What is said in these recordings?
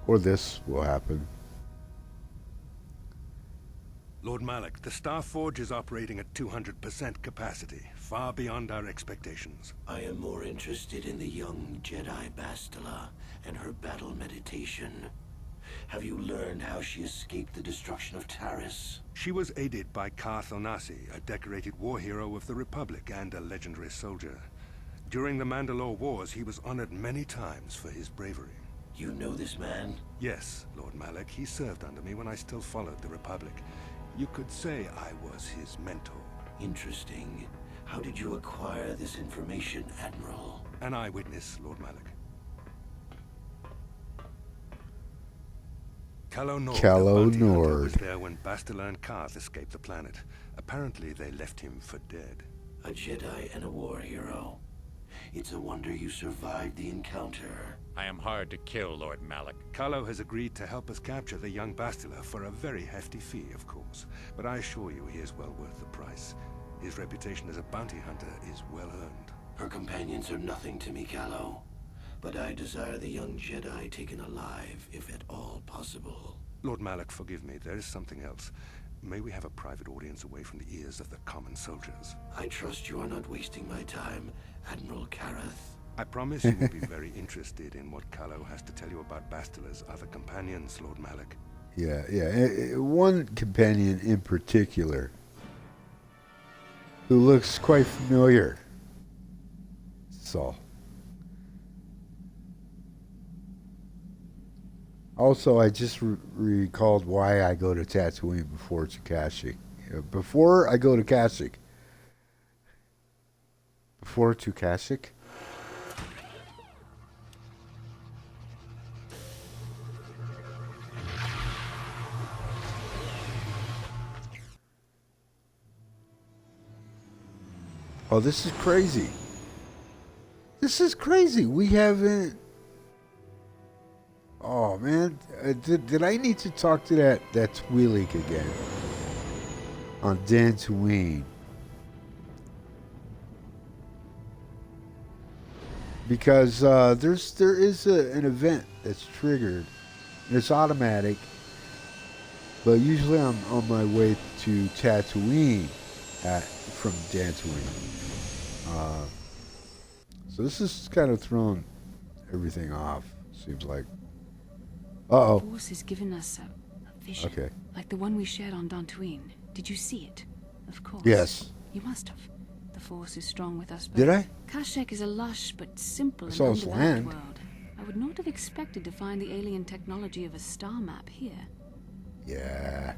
Or this will happen. Lord Malak, the Star Forge is operating at 200% capacity, far beyond our expectations. I am more interested in the young Jedi Bastila and her battle meditation. Have you learned how she escaped the destruction of Taris? She was aided by KotOR, a decorated war hero of the Republic and a legendary soldier. During the Mandalore Wars, he was honored many times for his bravery. You know this man? Yes, Lord Malak. He served under me when I still followed the Republic. You could say I was his mentor. Interesting. How did you acquire this information, Admiral? An eyewitness, Lord Malak. Calo Nord, Calo the bounty hunter, Nord. was there when Bastila and Karth escaped the planet. Apparently, they left him for dead. A Jedi and a war hero. It's a wonder you survived the encounter. I am hard to kill, Lord Malak. Calo has agreed to help us capture the young Bastila for a very hefty fee, of course. But I assure you he is well worth the price. His reputation as a bounty hunter is well earned. Her companions are nothing to me, Calo. But I desire the young Jedi taken alive, if at all possible. Lord Malak, forgive me. There is something else. May we have a private audience away from the ears of the common soldiers? I trust you are not wasting my time, Admiral Kareth. I promise you will be very interested in what Calo has to tell you about Bastila's other companions, Lord Malak. Yeah. One companion in particular who looks quite familiar. Saul. Also, I just recalled why I go to Tatooine before to Kashyyyk. Before I go to Kashyyyk. Before to Kashyyyk? Oh, this is crazy. This is crazy. We haven't... Oh, man. Did I need to talk to that Twi'lek again? On Dantooine. Because there is an event that's triggered. And it's automatic. But usually I'm on my way to Tatooine from Dantooine. So this is kind of thrown everything off, seems like. Uh-oh. The Force has given us a vision. Okay. Like the one we shared on Dantooine. Did you see it? Of course. Yes. You must have. The Force is strong with us both. Did I? Kashyyyk is a lush but simple and saw his undeveloped land. world. I would not have expected to find the alien technology of a star map here. Yeah.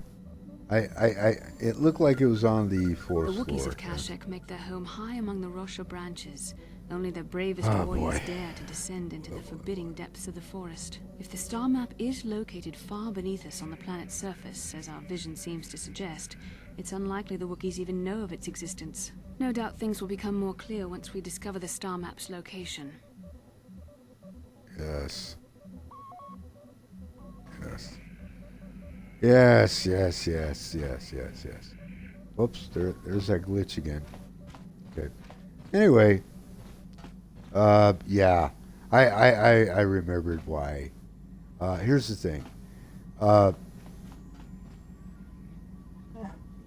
It looked like it was on the fourth The Wookiees floor. of Kashyyyk make their home high among the Rosha branches. Only their bravest Oh, warriors boy. dare to descend into the forbidding depths of the forest. If the star map is located far beneath us on the planet's surface, as our vision seems to suggest, it's unlikely the Wookiees even know of its existence. No doubt things will become more clear once we discover the star map's location. Yes. Yes. Yes, yes, yes, yes, yes, yes. Whoops, there's that glitch again. Okay. Anyway, yeah. I remembered why. Here's the thing. Oh,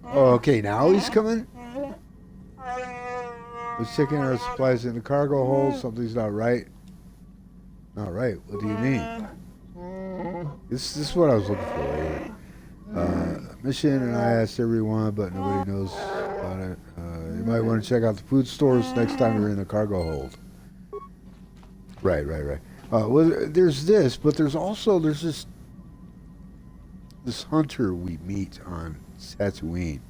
okay, now he's coming? We're checking our supplies in the cargo hold. Something's not right. Not right? What do you mean? This is what I was looking for here. Mission, and I asked everyone, but nobody knows about it. You might want to check out the food stores next time you're in the cargo hold. Right. Well, there's this, but there's this hunter we meet on Tatooine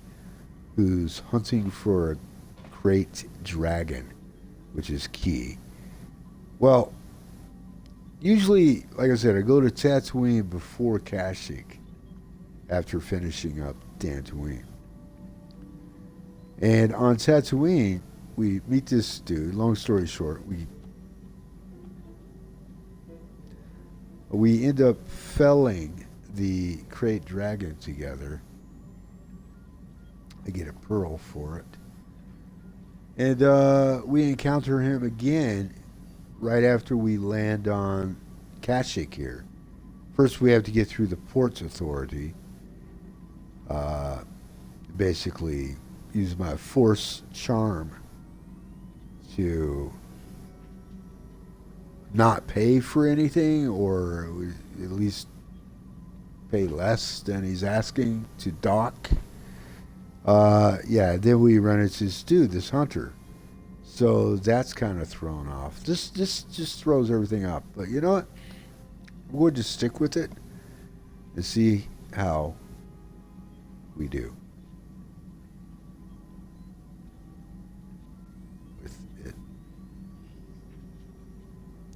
who's hunting for a crate dragon, which is key. Well, usually, like I said, I go to Tatooine before Kashyyyk after finishing up Dantooine. And on Tatooine, we meet this dude. Long story short, we end up felling the crate dragon together. I get a pearl for it. And we encounter him again right after we land on Kashyyyk here. First, we have to get through the ports authority. Basically, use my force charm to not pay for anything, or at least pay less than he's asking to dock. Yeah, then we run into this dude, this hunter. So that's kind of thrown off. This just throws everything up. But you know what? We'll just stick with it and see how we do with it.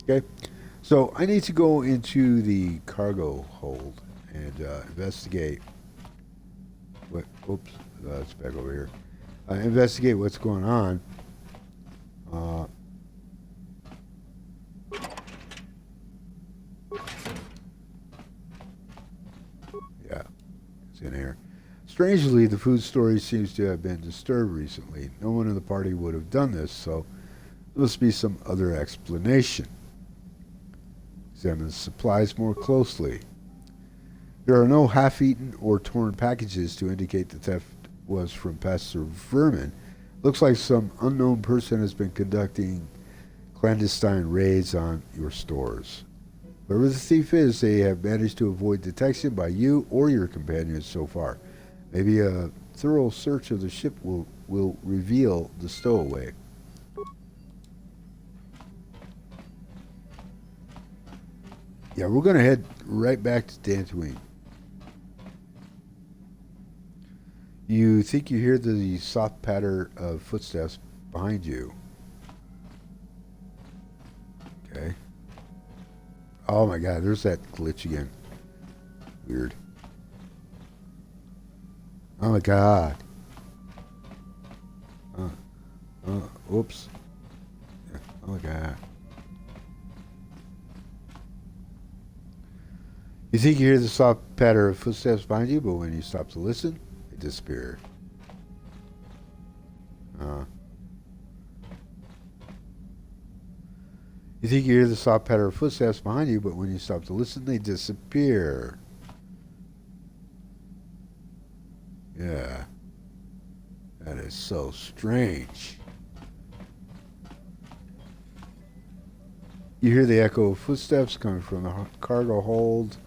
Okay, so I need to go into the cargo hold and investigate what. Oops, it's back over here. Investigate what's going on. Yeah, it's in here. Strangely, the food storage seems to have been disturbed recently. No one in the party would have done this, so there must be some other explanation. Examine the supplies more closely. There are no half-eaten or torn packages to indicate the theft was from Pastor Vermin. Looks like some unknown person has been conducting clandestine raids on your stores. Whoever the thief is, they have managed to avoid detection by you or your companions so far. Maybe a thorough search of the ship will reveal the stowaway. Yeah, we're going to head right back to Dantooine. You think you hear the soft patter of footsteps behind you. Okay. Oh my god, there's that glitch again. Weird. Oh my god. Oops. Yeah. Oh my god. You think you hear the soft patter of footsteps behind you, but when you stop to listen, they disappear. You think you hear the soft patter of footsteps behind you, but when you stop to listen, they disappear. Yeah. That is so strange. You hear the echo of footsteps coming from the cargo hold.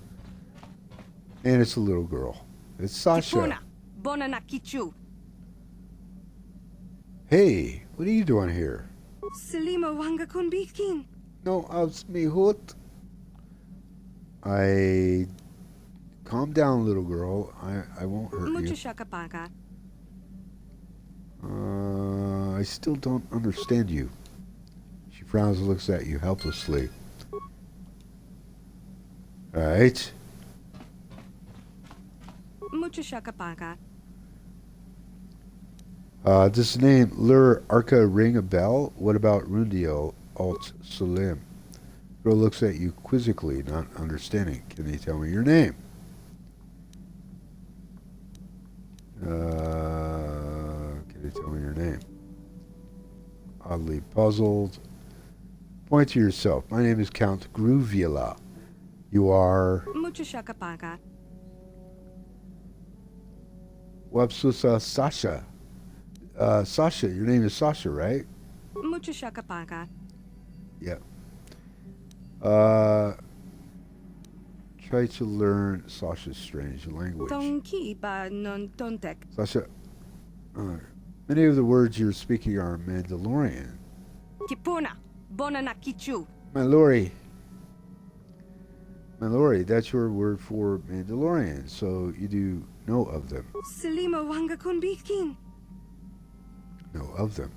And it's a little girl. It's Sasha. Hey, what are you doing here? No, it's me, Hoot. Calm down, little girl. I won't hurt you. I still don't understand you. She frowns and looks at you helplessly. Alright. Does the name Lur Arca ring a bell? What about Rundio Alt Sulim? Girl looks at you quizzically, not understanding. Can you tell me your name? Can you tell me your name? Oddly puzzled. Point to yourself. My name is Count Groovila. You are... Wapsusa Sasha. Sasha, your name is Sasha, right? Yep. Try to learn Sasha's strange language. Sasha, many of the words you're speaking are Mandalorian. Malori, that's your word for Mandalorian, so you do know of them. Know of them.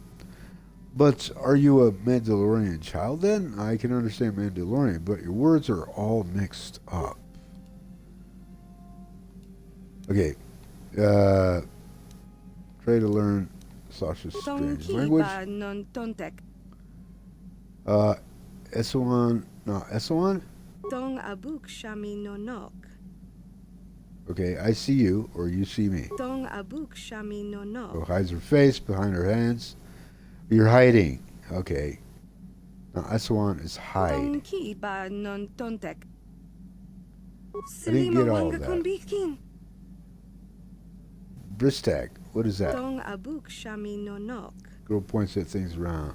But are you a Mandalorian child then? I can understand Mandalorian, but your words are all mixed up. Okay. Try to learn Sasha's strange language. Esawan, no, Esawan? Okay, I see you, or you see me. Oh, hides her face behind her hands. You're hiding. Okay. Now, Esawan is hide. I didn't get all of that. Bristag, what is that? Girl points at things around.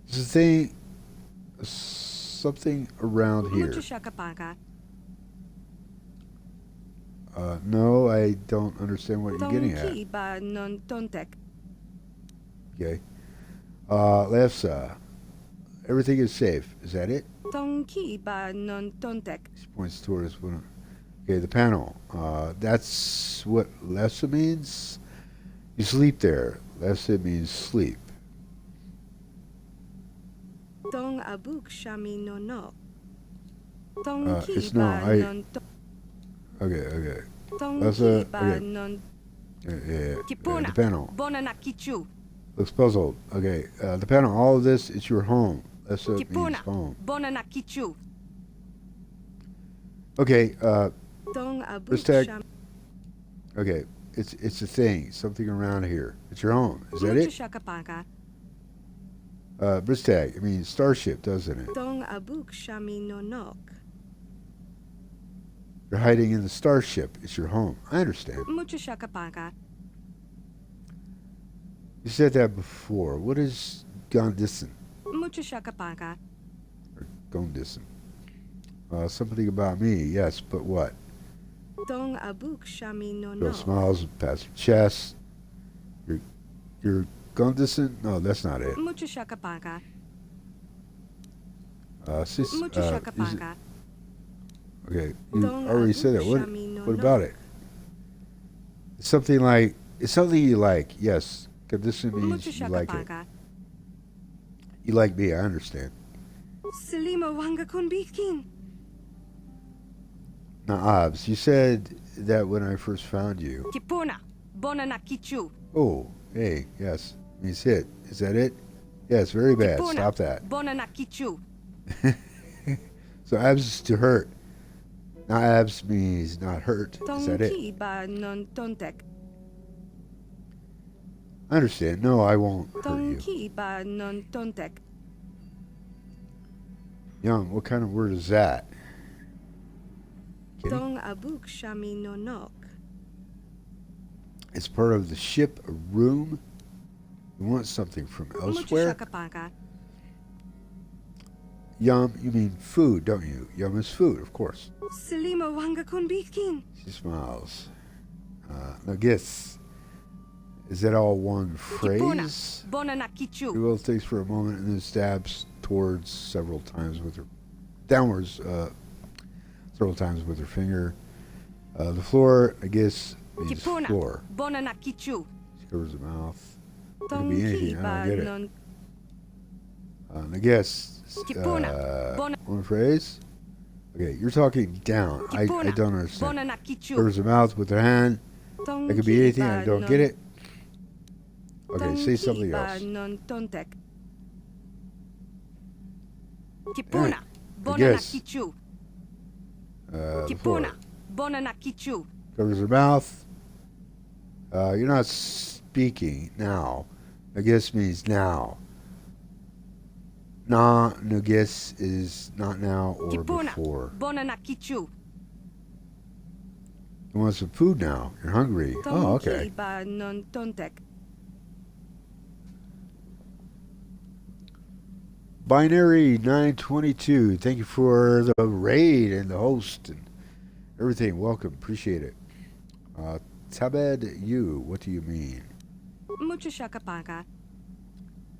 It's a thing, something around here. No, I don't understand what you're getting at. Okay. Lefsa, everything is safe. Is that it? She points towards one. Okay, the panel. That's what Lefsa means? You sleep there. Lefsa means sleep. It's no, okay. Lefsa, okay. Yeah, the panel. Looks puzzled. Okay, the panel, all of this, it's your home. Lefsa means home. Okay, Bristag. Okay, it's a thing, something around here. It's your home. Is that it? Bristag, I mean starship, doesn't it? You're hiding in the starship. It's your home. I understand. You said that before. What is Gondisan? Or Gondisan? Something about me, yes, but what? Girl smiles past her chest. You're Gondisan? No, that's not it. Okay, you already said that. What about it? It's something you like. Yes, Gondisan means you like it. You like me, I understand. Naabs, you said that when I first found you. Oh, hey, yes. Means hit. Is that it? Yes, very bad. Stop that. So abs is to hurt. Now abs means not hurt. Is that it? I understand. No, I won't hurt you. Young, what kind of word is that? It's part of the ship, a room. You want something from elsewhere? Yum, you mean food, don't you? Yum is food, of course. She smiles. Now guess, is that all one phrase? She will thinks for a moment and then stabs towards several times with her, downwards, several times with her finger. The floor, I guess, means floor. She covers her mouth. It could be anything, I don't get it. I guess, one phrase? Okay, you're talking down. I don't understand. Covers her mouth with her hand. It could be anything, I don't get it. Okay, say something else. Right. I guess. The floor. Covers her mouth. You're not speaking now. I guess means now. Na, nugis is not now or before. You want some food now. You're hungry. Oh, okay. Binary 922. Thank you for the raid and the host and everything. Welcome. Appreciate it. Tabed, you. What do you mean?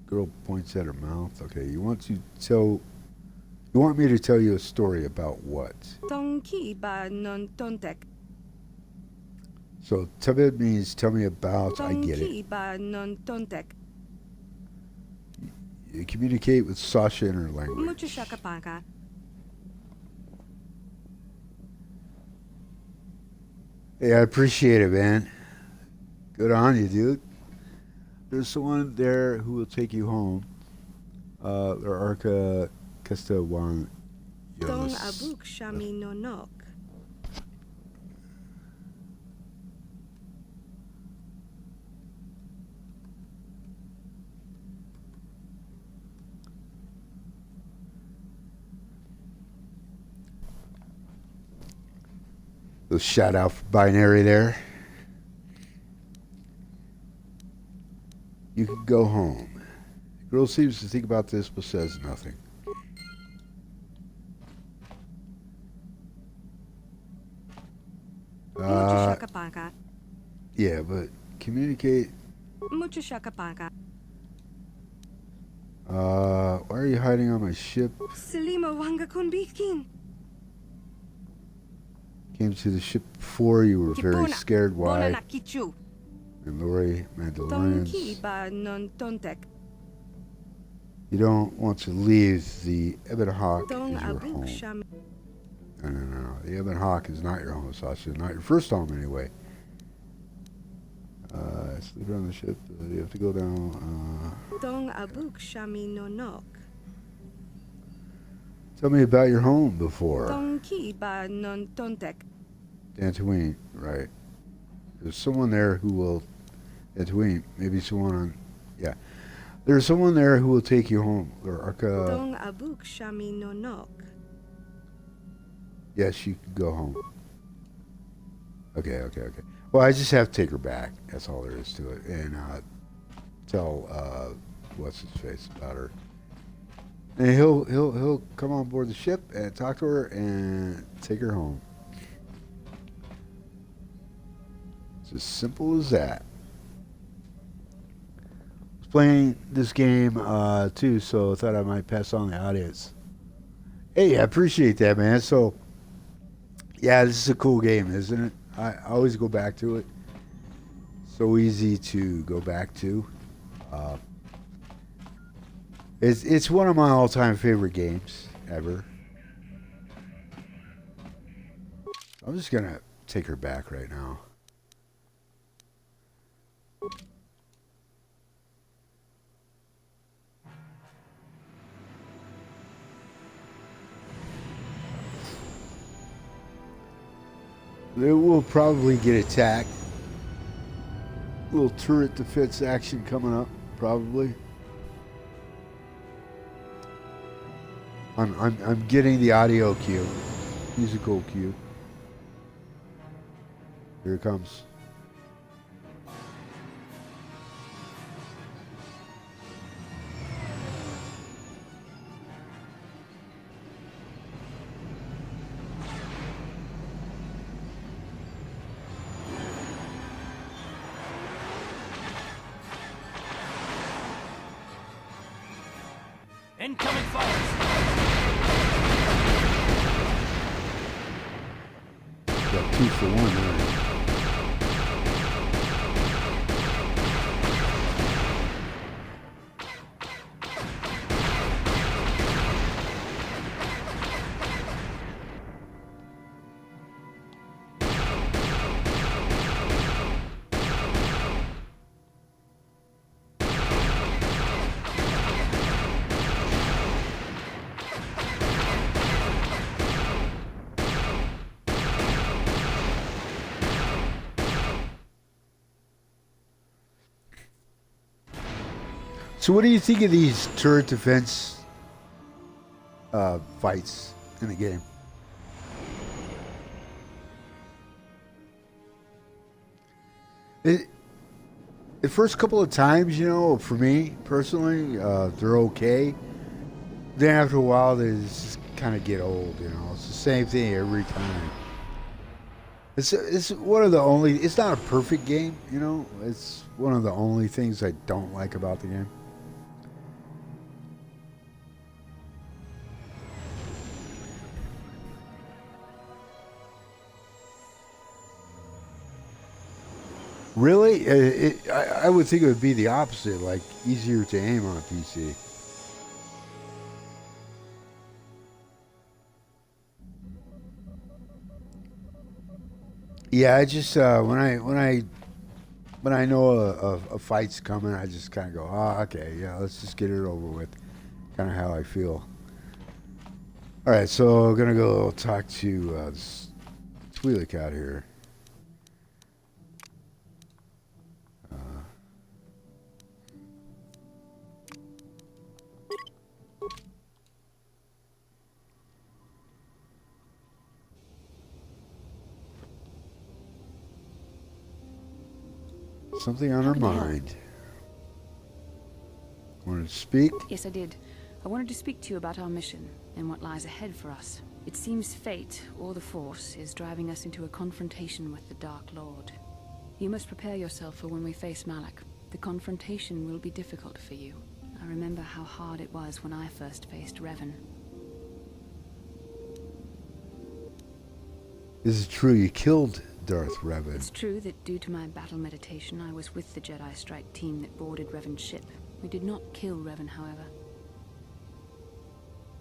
Girl points at her mouth. Okay, you want me to tell you a story about what? So Tabed means tell me about. I get it. You communicate with Sasha in her language. Hey, I appreciate it, man. Good on you, dude. There's someone there who will take you home. Arca Castellan. So shout out for binary there. You can go home. The girl seems to think about this but says nothing. Yeah, but communicate. Why are you hiding on my ship? Came to the ship before. You were very scared. Why? And Lori, Mandalorians. You don't want to leave the Ebon Hawk is your home. No. The Ebon Hawk is not your home, Sasha. Not your first home, anyway. Sleep on the ship. You have to go down. Tell me about your home before. Dantooine, right. There's someone there who will... Dantooine, maybe someone on... Yeah. There's someone there who will take you home. Or Arca... Yes, you can go home. Okay. Well, I just have to take her back. That's all there is to it. And tell what's his face about her. And he'll come on board the ship and talk to her and take her home. It's as simple as that. I was playing this game too, so I thought I might pass on the audience. Hey, I appreciate that, man. So, yeah, this is a cool game, isn't it? I always go back to it. So easy to go back to. It's one of my all-time favorite games ever. I'm just gonna take her back right now. They will probably get attacked. Little turret defense action coming up, probably. I'm getting the audio cue, musical cue. Here it comes. Incoming fires! Got 2 for 1 there. So what do you think of these turret defense fights in the game? The first couple of times, you know, for me personally, they're okay. Then after a while, they just kind of get old, you know. It's the same thing every time. It's one of the only... It's not a perfect game, you know. It's one of the only things I don't like about the game. Really? I would think it would be the opposite, like easier to aim on a PC. Yeah, I just when I know a fight's coming, I just kind of go, oh, okay, yeah, let's just get it over with. Kind of how I feel. All right, so I'm gonna go talk to this Twi'lek out here. Something on How her can I help? mind. Wanted to speak? Yes, I did. I wanted to speak to you about our mission and what lies ahead for us. It seems fate, or the Force, is driving us into a confrontation with the Dark Lord. You must prepare yourself for when we face Malak. The confrontation will be difficult for you. I remember how hard it was when I first faced Revan. Is it true you killed Darth Revan? It's true that due to my battle meditation, I was with the Jedi strike team that boarded Revan's ship. We did not kill Revan, however.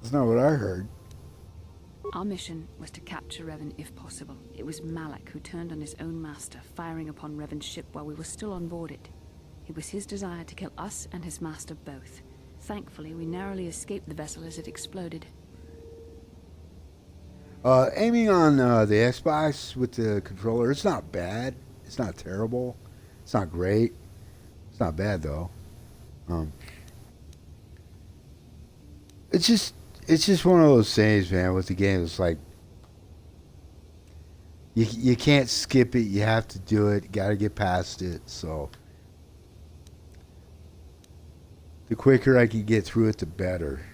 That's not what I heard. Our mission was to capture Revan if possible. It was Malak who turned on his own master, firing upon Revan's ship while we were still on board it. It was his desire to kill us and his master both. Thankfully, we narrowly escaped the vessel as it exploded. Aiming on the Xbox with the controller, it's not bad. It's not terrible. It's not great. It's not bad though. It's just one of those things, man. With the game, it's like you can't skip it. You have to do it. You got to get past it. So the quicker I can get through it, the better.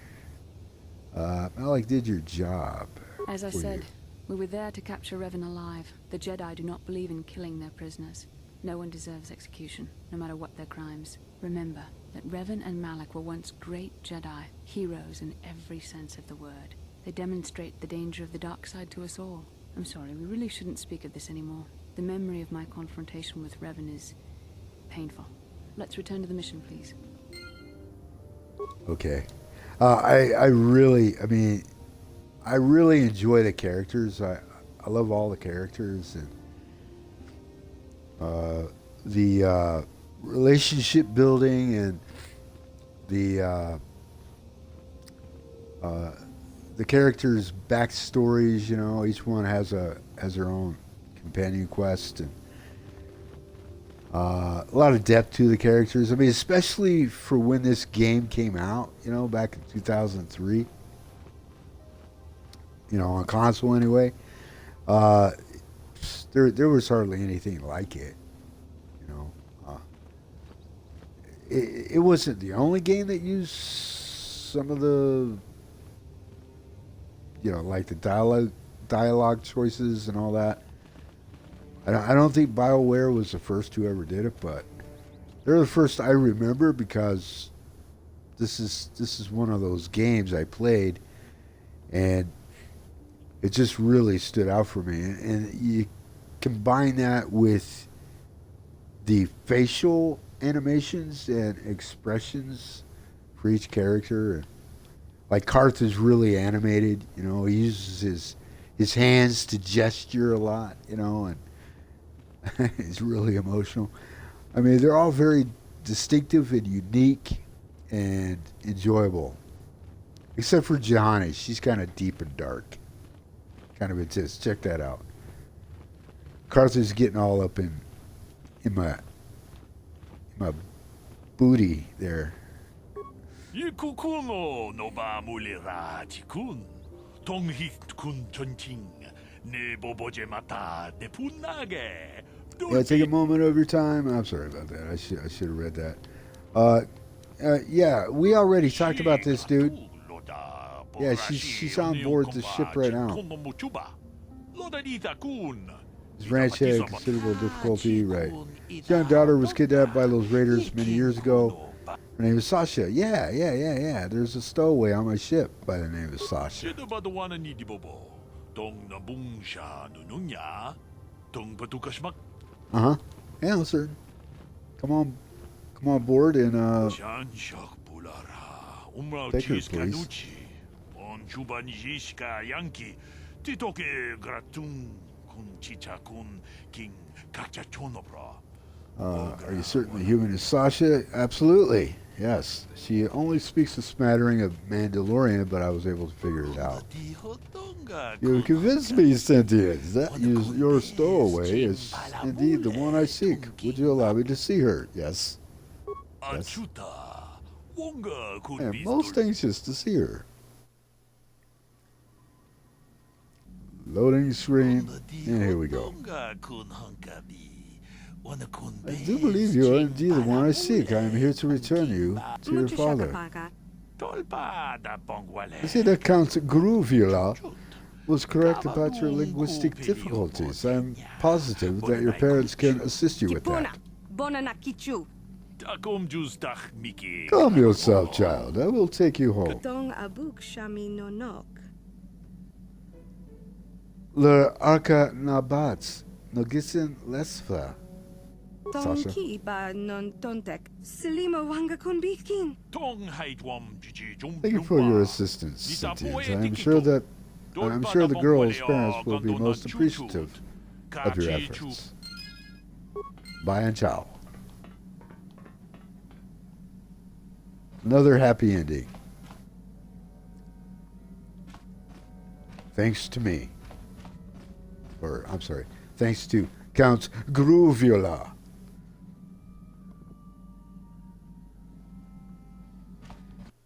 Malak did your job. As I for said, you. we were there to capture Revan alive. The Jedi do not believe in killing their prisoners. No one deserves execution, no matter what their crimes. Remember that Revan and Malak were once great Jedi, heroes in every sense of the word. They demonstrate the danger of the dark side to us all. I'm sorry, we really shouldn't speak of this anymore. The memory of my confrontation with Revan is painful. Let's return to the mission, please. Okay. I really enjoy the characters. I love all the characters and the relationship building and the characters' backstories. You know, each one has their own companion quest and a lot of depth to the characters. I mean, especially for when this game came out. You know, back in 2003. You know, on console anyway. There was hardly anything like it. You know, it wasn't the only game that used some of the, you know, like the dialogue choices and all that. I don't think BioWare was the first who ever did it, but they're the first I remember because this is one of those games I played, and it just really stood out for me. And you combine that with the facial animations and expressions for each character. And like Karth is really animated, you know, he uses his hands to gesture a lot, you know, and he's really emotional. I mean, they're all very distinctive and unique and enjoyable. Except for Johanna, she's kind of deep and dark. Kind of intense. Check that out. Karth's getting all up in my booty there. 이쿠쿠노 노바물리라 지군 동희군 전팅 내 보보제 마타 내 분나게. Yeah, take a moment of your time. I'm sorry about that. I should have read that. Yeah, we already talked about this, dude. Yeah, she's on board the ship right now. His ranch had considerable difficulty, right? His young daughter was kidnapped by those raiders many years ago. Her name is Sasha. Yeah. There's a stowaway on my ship by the name of Sasha. Uh-huh. Yeah, sir. Come on board and take her, please. Are you certain the human is Sasha? Absolutely. Yes. She only speaks a smattering of Mandalorian, but I was able to figure it out. You convinced me, Cynthia. That your stowaway is indeed the one I seek. Would you allow me to see her? Yes. Yes. I am most anxious to see her. Loading screen, and here we go. I do believe you are indeed the one I seek. I am here to return you to your father. I see that Count GrooveSim was correct about your linguistic difficulties. I am positive that your parents can assist you with that. Calm yourself, child. I will take you home. Le Arca Nabats, Nogisin Lesfa. Sasha. Thank you for your assistance, Cynthia. I'm sure the girl's parents will be most appreciative of your efforts. Bye and ciao. Another happy ending. Thanks to me. Or, I'm sorry, thanks to Count GrooveSim.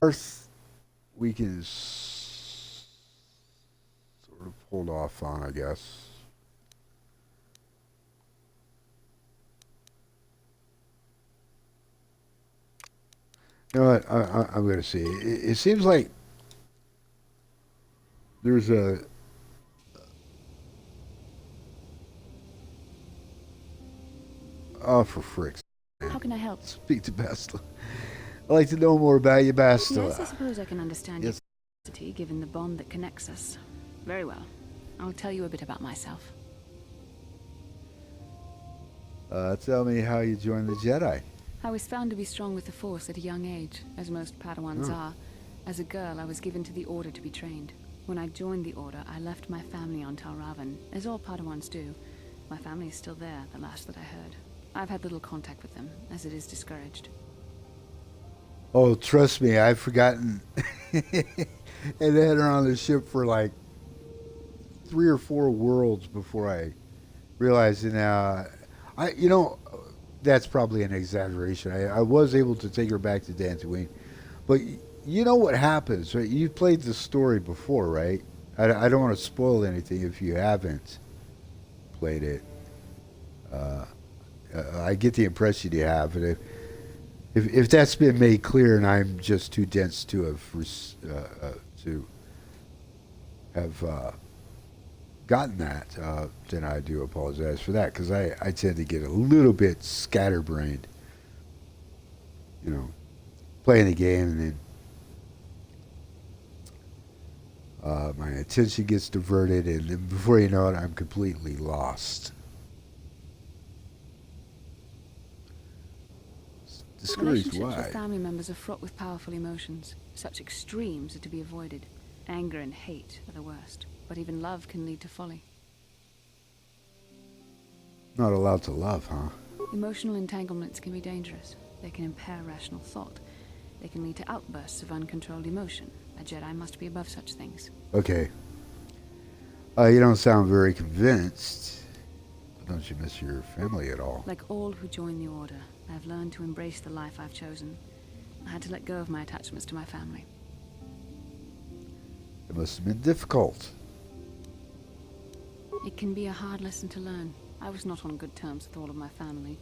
Earth, we can sort of hold off on, I guess. You know what? I'm going to see. It seems like there's a... Oh, for fricks. How can I help? Speak to Bastila. I'd like to know more about you, Bastila. Yes, I suppose I can understand your curiosity, given the bond that connects us. Very well. I'll tell you a bit about myself. Tell me how you joined the Jedi. I was found to be strong with the Force at a young age, as most Padawans are. As a girl, I was given to the Order to be trained. When I joined the Order, I left my family on Talravan, as all Padawans do. My family is still there, the last that I heard. I've had little contact with them, as it is discouraged. Oh, trust me, I've forgotten. And they had her on the ship for like 3 or 4 worlds before I realized it. Now, that's probably an exaggeration. I was able to take her back to Dantooine, but you know what happens, right? You played the story before, right? I don't want to spoil anything if you haven't played it. I get the impression you have, and if that's been made clear, and I'm just too dense to have gotten that, then I do apologize for that, because I tend to get a little bit scatterbrained, playing the game, and then my attention gets diverted, and then before you know it, I'm completely lost. Discouraged. Relationships Why? with family members are fraught with powerful emotions. Such extremes are to be avoided. Anger and hate are the worst, but even love can lead to folly. Not allowed to love, huh? Emotional entanglements can be dangerous. They can impair rational thought. They can lead to outbursts of uncontrolled emotion. A Jedi must be above such things. Okay. You don't sound very convinced. Don't you miss your family at all? Like all who join the Order, I have learned to embrace the life I've chosen. I had to let go of my attachments to my family. It must have been difficult. It can be a hard lesson to learn. I was not on good terms with all of my family,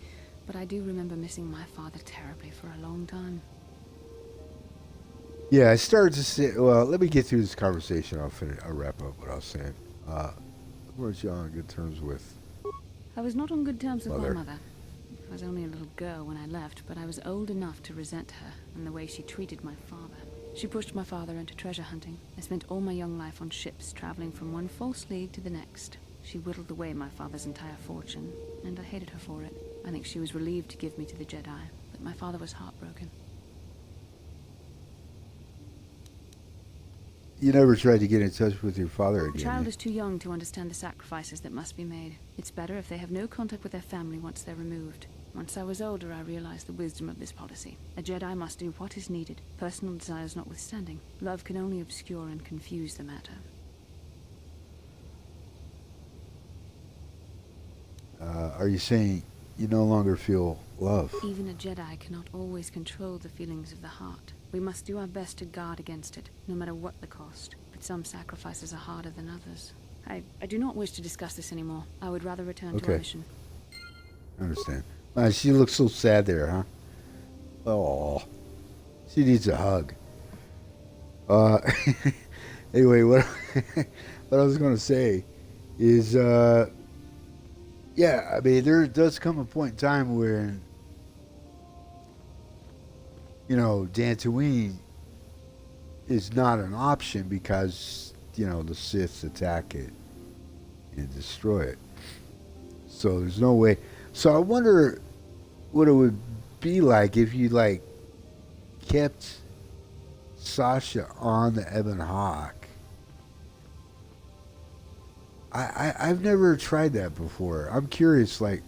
but I do remember missing my father terribly for a long time. Yeah, I started to say, well, let me get through this conversation. I'll wrap up what I was saying. Weren't you on good terms with? I was not on good terms with Mother. my mother. I was only a little girl when I left, but I was old enough to resent her and the way she treated my father. She pushed my father into treasure hunting. I spent all my young life on ships, traveling from one false lead to the next. She whittled away my father's entire fortune, and I hated her for it. I think she was relieved to give me to the Jedi, but my father was heartbroken. You never tried to get in touch with your father again? A child is too young to understand the sacrifices that must be made. It's better if they have no contact with their family once they're removed. Once I was older, I realized the wisdom of this policy. A Jedi must do what is needed, personal desires notwithstanding. Love can only obscure and confuse the matter. Are you saying you no longer feel love? Even a Jedi cannot always control the feelings of the heart. We must do our best to guard against it, no matter what the cost. But some sacrifices are harder than others. I do not wish to discuss this anymore. I would rather return to our mission. I understand. She looks so sad there, huh? Oh, she needs a hug. Uh, anyway, what what I was going to say is, yeah, I mean, there does come a point in time where, you know, Dantooine is not an option because, you know, the Sith attack it and destroy it. So there's no way. So I wonder what it would be like if you, like, kept Sasha on the Ebon Hawk. I've never tried that before. I'm curious, like,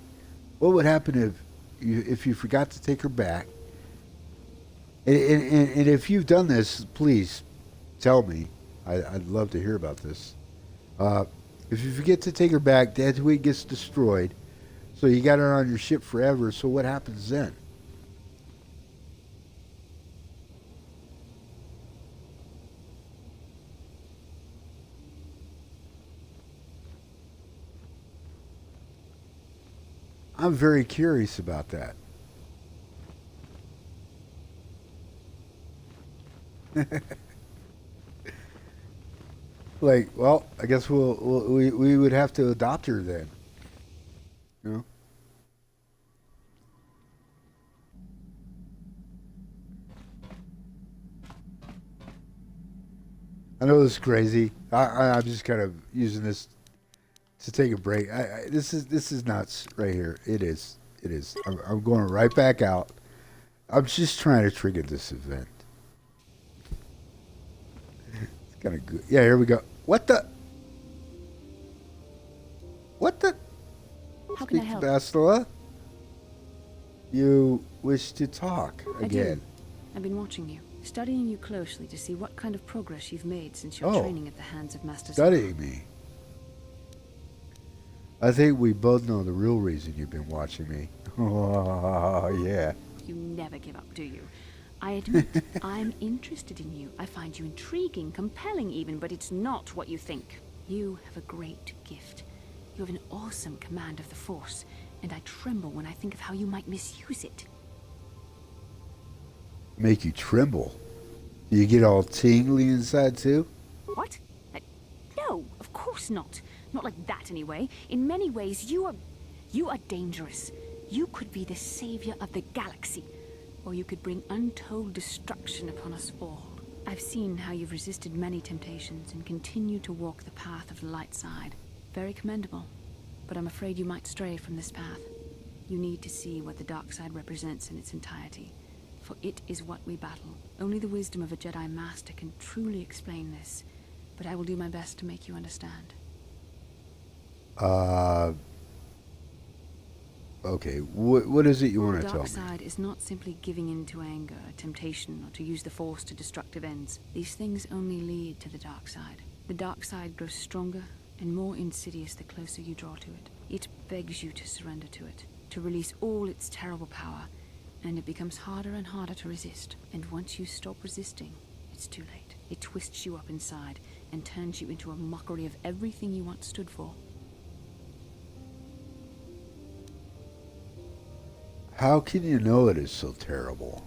what would happen if you forgot to take her back? And if you've done this, please tell me. I'd love to hear about this. If you forget to take her back, Dantooine gets destroyed. So you got her on your ship forever. So what happens then? I'm very curious about that. Like, well, I guess we would have to adopt her then. You know? I know this is crazy. I'm just kind of using this to take a break. This is nuts right here. It is. I'm going right back out. I'm just trying to trigger this event. It's kind of good. Yeah, here we go. What the? How can I help? Bastila? You wish to talk again? I've been watching you, studying you closely to see what kind of progress you've made since your training at the hands of Master Saul. Studying me? I think we both know the real reason you've been watching me. Oh, yeah. You never give up, do you? I admit, I'm interested in you. I find you intriguing, compelling even, but it's not what you think. You have a great gift. You have an awesome command of the Force, and I tremble when I think of how you might misuse it. Make you tremble? Do you get all tingly inside too? What? No, of course not. Not like that anyway. In many ways, you are dangerous. You could be the savior of the galaxy, or you could bring untold destruction upon us all. I've seen how you've resisted many temptations and continue to walk the path of the light side. Very commendable, but I'm afraid you might stray from this path. You need to see what the dark side represents in its entirety, for it is what we battle. Only the wisdom of a Jedi Master can truly explain this, but I will do my best to make you understand. Okay, what is it you want to tell me? The dark side is not simply giving in to anger, temptation, or to use the Force to destructive ends. These things only lead to the dark side. The dark side grows stronger and more insidious the closer you draw to it. It begs you to surrender to it, to release all its terrible power, and it becomes harder and harder to resist. And once you stop resisting, it's too late. It twists you up inside and turns you into a mockery of everything you once stood for. How can you know it is so terrible?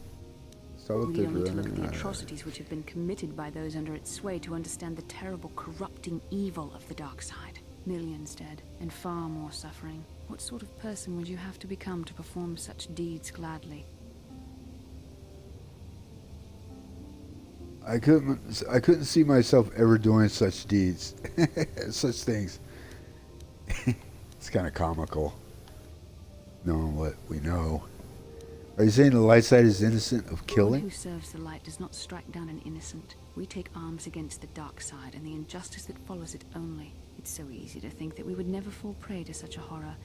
We don't need to look at the atrocities which have been committed by those under its sway to understand the terrible, corrupting evil of the dark side. Millions dead, and far more suffering. What sort of person would you have to become to perform such deeds gladly? I couldn't see myself ever doing such deeds, such things. It's kind of comical, knowing what we know. Are you saying the light side is innocent of killing? One who serves the light does not strike down an innocent. We take arms against the dark side and the injustice that follows it only. It's so easy to think that we would never fall prey to such a horror,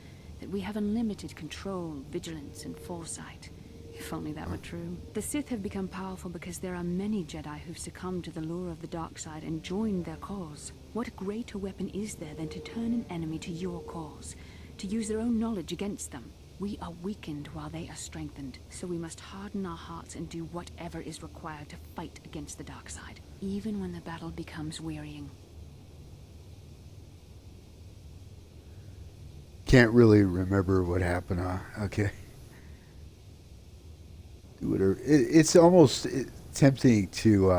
that we have unlimited control, vigilance, and foresight. If only that were true. The Sith have become powerful because there are many Jedi who've succumbed to the lure of the dark side and joined their cause. What greater weapon is there than to turn an enemy to your cause, to use their own knowledge against them? We are weakened while they are strengthened, so we must harden our hearts and do whatever is required to fight against the dark side, even when the battle becomes wearying. Can't really remember what happened. Okay. Do whatever. It's almost tempting to.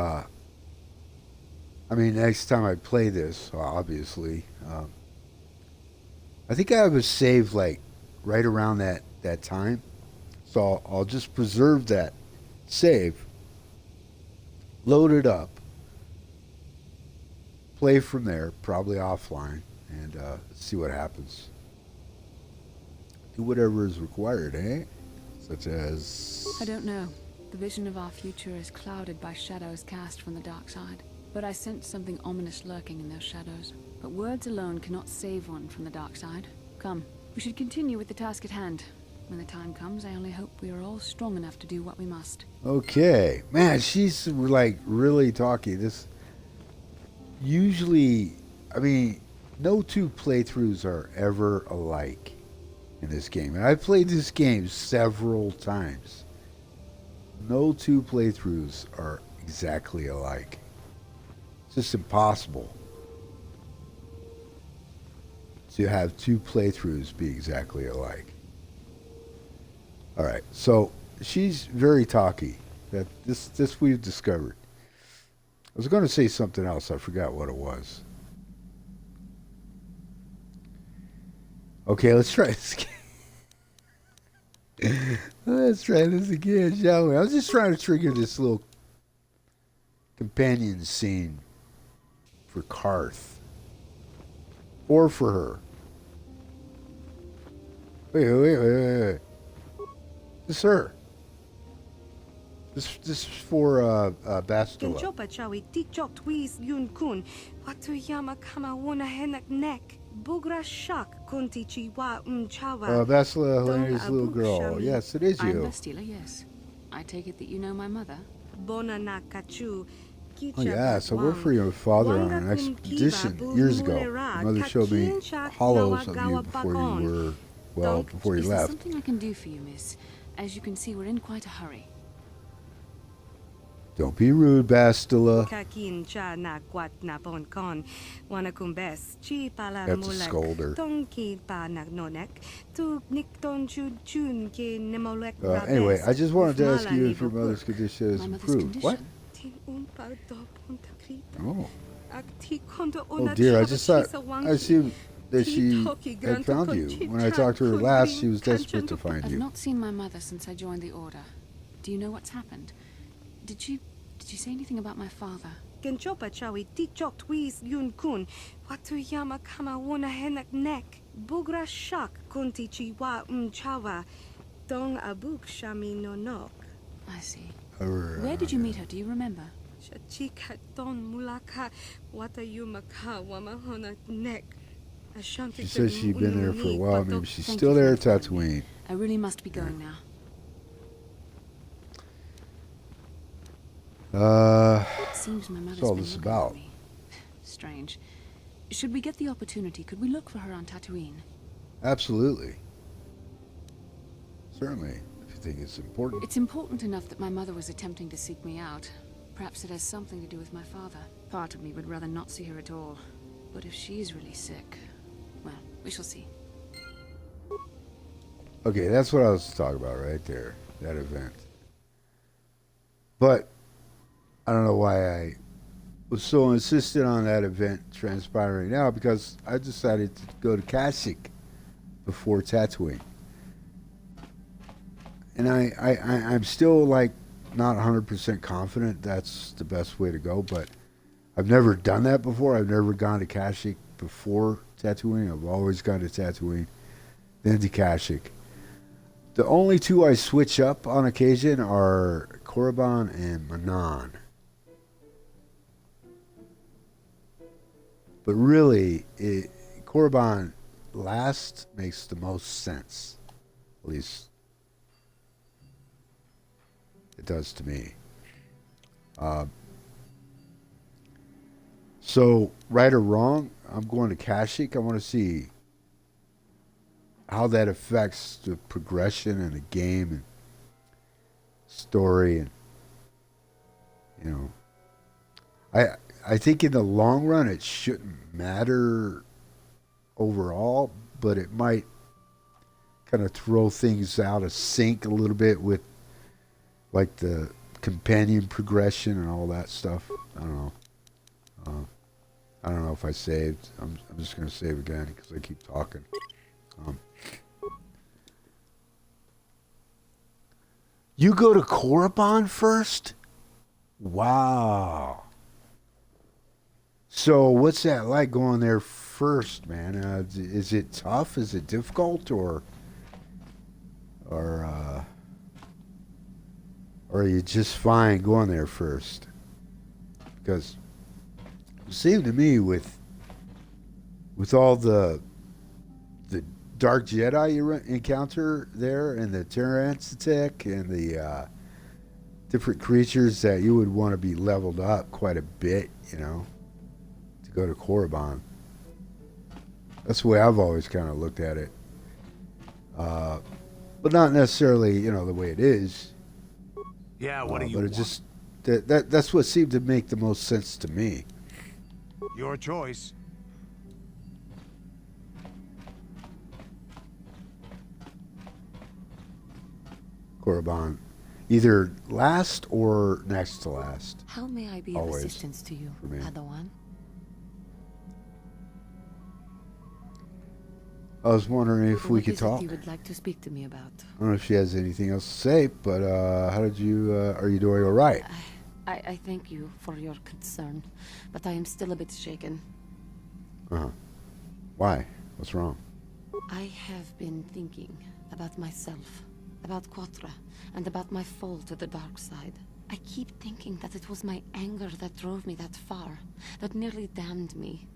I mean, next time I play this, obviously, I think I have a save like right around that time, so I'll just preserve that save, load it up, play from there, probably offline, and see what happens. Do whatever is required, eh? Such as... I don't know. The vision of our future is clouded by shadows cast from the dark side. But I sense something ominous lurking in those shadows. But words alone cannot save one from the dark side. Come, we should continue with the task at hand. When the time comes, I only hope we are all strong enough to do what we must. Okay. Man, she's like really talky. This... Usually, I mean, no two playthroughs are ever alike in this game. And I've played this game several times. No two playthroughs are exactly alike. It's just impossible to have two playthroughs be exactly alike. Alright, so she's very talky. That this we've discovered. I was going to say something else. I forgot what it was. Okay, let's try this again. Let's try this again, shall we? I was just trying to trigger this little companion scene for Karth. Or for her. Wait. This is her. This is for Bastila. Genjopa chawi tikjok twis yun kun. Watu yama kama wona henak nek. Bugra shak kunti chiwa chawa. Bastila, Helena's little girl. Yes, it is I'm you. Bastila, yes. I take it that you know my mother? Bona na kachu. Oh yeah, so we're for your father on an expedition years ago. Your mother showed me hollows of you before you were, well, before you Is there left. something I can do for you, miss? As you can see, we're in quite a hurry. Don't be rude, Bastila. Kakin cha na kwat na bon kon. Wana kumbes chi pala Have to scold her. Tonki pa na nonek. Tu nikton chun chun ke nemolek. Anyway, I just wanted to ask you if your mother's condition has My mother's improved. What? Oh. Oh dear, I just thought, I assumed that she had found you. When I talked to her last, she was desperate to find I've you. not seen my mother since I joined the Order. Do you know what's happened? Did she say anything about my father? Genjopa chawi tikjok twis yun kun. Watu yama kama wona henak nek. Bugra shak kunti chiwa chawa. Dong abuk shami no nok. I see. Where did you meet her? Do you remember? Chika don mulaka wata yumaka wamahona nek. She says she'd been there for a while. Maybe she's still there at Tatooine. I really must be going now. It seems my mother's What's all been this looking about? for me. Strange. Should we get the opportunity, could we look for her on Tatooine? Absolutely. Certainly, if you think it's important. It's important enough that my mother was attempting to seek me out. Perhaps it has something to do with my father. Part of me would rather not see her at all. But if she's really sick, well, we shall see. Okay, that's what I was talking about right there. That event. But I don't know why I was so insistent on that event transpiring now, because I decided to go to Kashyyyk before Tatooine. And I'm still like not 100% confident that's the best way to go, but I've never done that before. I've never gone to Kashyyyk before Tatooine. I've always gone to Tatooine, then to Kashyyyk. The only two I switch up on occasion are Korriban and Manan. But really, Korriban last makes the most sense. At least it does to me. So, right or wrong, I'm going to Kashyyyk. I want to see how that affects the progression and the game and story, and you know, I think in the long run it shouldn't matter overall, but it might kind of throw things out of sync a little bit with like the companion progression and all that stuff. I don't know. I don't know if I saved. I'm just going to save again because I keep talking. You go to Korriban first? Wow. So what's that like going there first, man? Is it tough? Is it difficult, or are you just fine going there first? Because it seemed to me with all the Dark Jedi you encounter there, and the Terrancetic, and the different creatures, that you would want to be leveled up quite a bit, you know, to go to Korriban. That's the way I've always kind of looked at it. But not necessarily, you know, the way it is. Yeah, what do you but it want? just that's what seemed to make the most sense to me. Your choice. Korriban, either last or next to last. How may I be Always. of assistance to you, For me. Padawan? I was wondering if we What could is talk. it you would like to speak to me about? I don't know if she has anything else to say, but how did you? Are you doing all right? I thank you for your concern, but I am still a bit shaken. Why? What's wrong? I have been thinking about myself, about KotOR, and about my fall to the dark side. I keep thinking that it was my anger that drove me that far, that nearly damned me.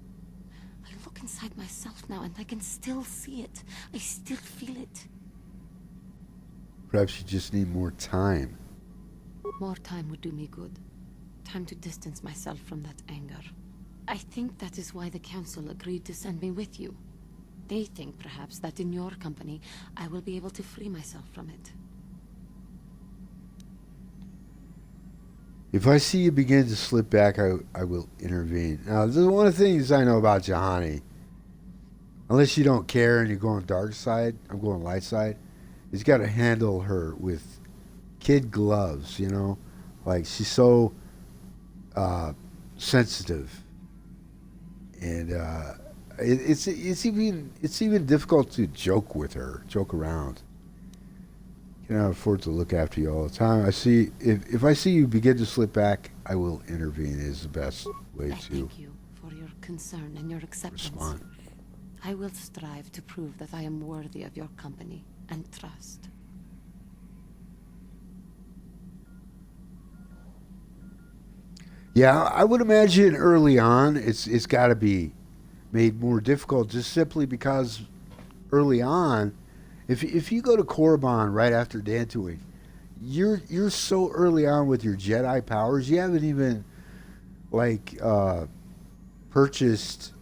I look inside myself now and I can still see it. I still feel it. Perhaps you just need more time. More time would do me good. Time to distance myself from that anger. I think that is why the Council agreed to send me with you. They think, perhaps, that in your company, I will be able to free myself from it. If I see you begin to slip back, I will intervene. Now, this is one of the things I know about Juhani. Unless you don't care and you're going dark side, I'm going light side. He's got to handle her with kid gloves, you know? Like, she's so sensitive. And it's even difficult to joke with her, joke around. Cannot afford to look after you all the time. If I see you begin to slip back, I will intervene. Is the best way I to thank you for your concern and your acceptance. respond. I will strive to prove that I am worthy of your company and trust. Yeah, I would imagine early on it's got to be made more difficult just simply because early on, if you go to Korriban right after Dantooine, you're so early on with your Jedi powers, you haven't even purchased,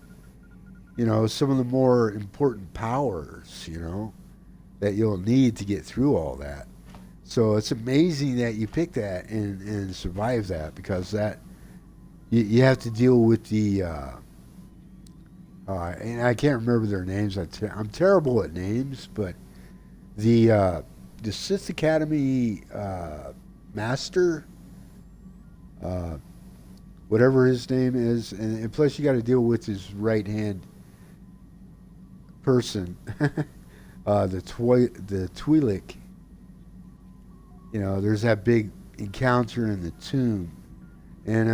you know, some of the more important powers, you know, that you'll need to get through all that. So it's amazing that you pick that and survive that, because that you have to deal with the and I can't remember their names. I'm terrible at names, but the Sith Academy master, whatever his name is, and plus you got to deal with his right hand person, the Twi'lek. You know, there's that big encounter in the tomb, and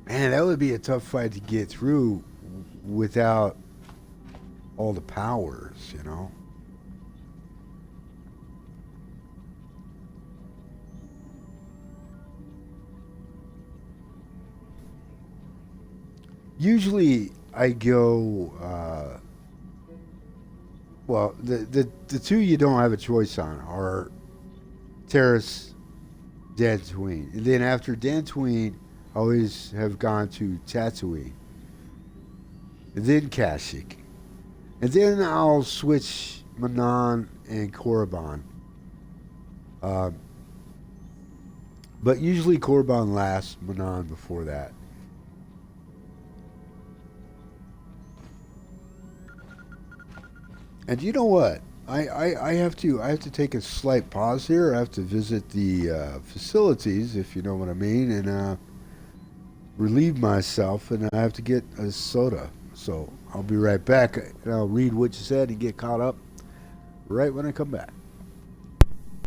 man, that would be a tough fight to get through without all the powers, you know. Usually I go, well, the two you don't have a choice on are Terrace, Dantooine. And then after Dantooine, I always have gone to Tatooine. And then Kashyyyk. And then I'll switch Manan and Korriban. But usually Korriban last, Manan before that. And you know what? I have to take a slight pause here. I have to visit the facilities, if you know what I mean, and relieve myself, and I have to get a soda. So I'll be right back, and I'll read what you said and get caught up right when I come back.